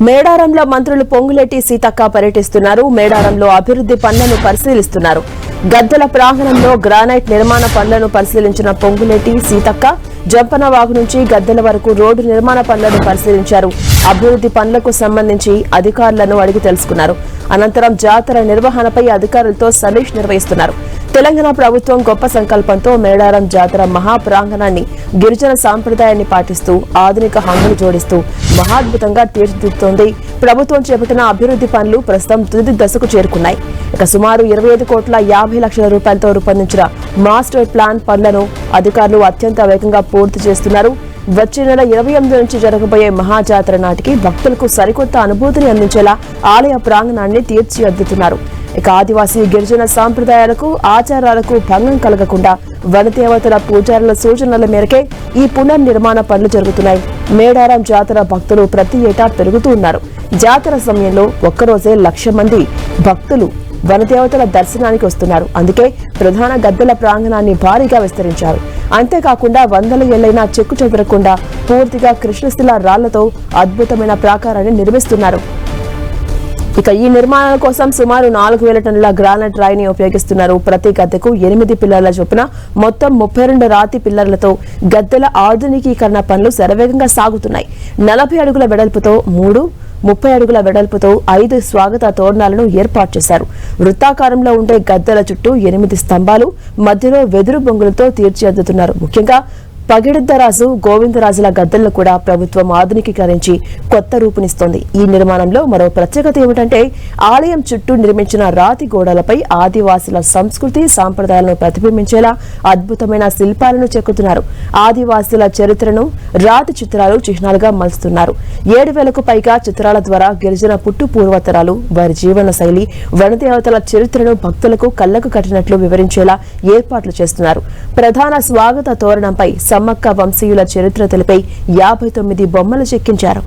మేడారంలో మంత్రులు పొంగులేటి సీతక్క పర్యటిస్తున్నారు. మేడారంలో అభివృద్ధి పనులను పరిశీలిస్తున్నారు. గద్దెల ప్రాంగణంలో గ్రానైట్ నిర్మాణ పనులను పరిశీలించిన పొంగులేటి సీతక్క జంపనవాగు నుంచి గద్దెల వరకు రోడ్డు నిర్మాణ పనులను పరిశీలించారు. అభివృద్ధి పనులకు సంబంధించి అధికారులను అడిగి తెలుసుకున్నారు. అనంతరం జాతర నిర్వహణపై అధికారులతో సమీక్ష నిర్వహిస్తున్నారు. తెలంగాణ ప్రభుత్వం గొప్ప సంకల్పంతో మేడారం జాతర మహాప్రాంగణాన్ని గిరిజన సాంప్రదాయాన్ని పాటిస్తూ ఆధునిక హంగులు జోడిస్తూ మహాద్భుతంగా తీర్చిదిద్దుతోంది. ప్రభుత్వం చేపట్టిన అభివృద్ధి పనులు ప్రస్తుతం తుది దశకు చేరుకున్నాయి. ఇక సుమారు 25,50,00,000 రూపాయలతో రూపొందించిన మాస్టర్ ప్లాన్ పనులను అధికారులు అత్యంత వేగంగా పూర్తి చేస్తున్నారు. వచ్చే నెల 28 నుంచి జరగబోయే మహాజాతర నాటికి భక్తులకు సరికొత్త అనుభూతిని అందించేలా ఆలయ ప్రాంగణాన్ని తీర్చిదిద్దుతున్నారు. ఇక ఆదివాసీ గిరిజన సాంప్రదాయాలకు ఆచారాలకు భంగం కలగకుండా వనదేవతల పూజారుల సూచనల మేరకే ఈ పునర్నిర్మాణ పనులు జరుగుతున్నాయి. మేడారం జాతర భక్తులు ప్రతి ఏటా పెరుగుతూ ఉన్నారు. జాతర సమయంలో ఒక్కరోజే 1,00,000 మంది భక్తులు వనదేవతల దర్శనానికి వస్తున్నారు. అందుకే ప్రధాన గద్దెల ప్రాంగణాన్ని భారీగా విస్తరించారు. అంతేకాకుండా వందల ఏళ్లైనా చెక్కు చెదరకుండా పూర్తిగా కృష్ణశిలా రాళ్లతో అద్భుతమైన ప్రాకారాన్ని నిర్మిస్తున్నారు. ఇక ఈ నిర్మాణాల కోసం సుమారు 4,000 టన్నుల గ్రానైట్ రాయిని ఉపయోగిస్తున్నారు. ప్రతి గద్దెకు 8 పిల్లర్ల చొప్పున మొత్తం 32 రాతి పిల్లర్లతో గద్దెల ఆధునికీకరణ పనులు శరవేగంగా సాగుతున్నాయి. 40 అడుగుల వెడల్పుతో 3, 30 అడుగుల వెడల్పుతో 5 స్వాగత తోరణాలను ఏర్పాటు చేశారు. వృత్తాకారంలో ఉండే గద్దెల చుట్టూ 8 స్తంభాలు, మధ్యలో వెదురు బొంగులతో తీర్చిదిద్దుతున్నారు. ముఖ్యంగా పగిడిద్దరాజు, గోవిందరాజుల గద్దెలను కూడా ప్రభుత్వం ఆధునికీకరించి కొత్త రూపునిస్తోంది. ఈ నిర్మాణంలో మరో ప్రత్యేకత ఏమిటంటే ఆలయం చుట్టూ నిర్మించిన రాతి గోడలపై ఆదివాసుల సంస్కృతి సాంప్రదాయాలను ప్రతిబింబించేలా అద్భుతమైన శిల్పాలను చెక్కుతున్నారు. ఆదివాసుల చరిత్రను రాతి చిత్రాలు చిహ్నాలుగా మలుస్తున్నారు. 7,000కు పైగా చిత్రాల ద్వారా గిరిజన పుట్టు పూర్వతరాలు, వారి జీవన శైలి, వనదేవతల చరిత్రను భక్తులకు కళ్లకు కట్టినట్లు వివరించేలా ఏర్పాట్లు చేస్తున్నారు. ప్రధాన స్వాగత తోరణంపై సమ్మక్క వంశీయుల చరిత్ర తెలిపై 59 బొమ్మలు చెక్కించారు.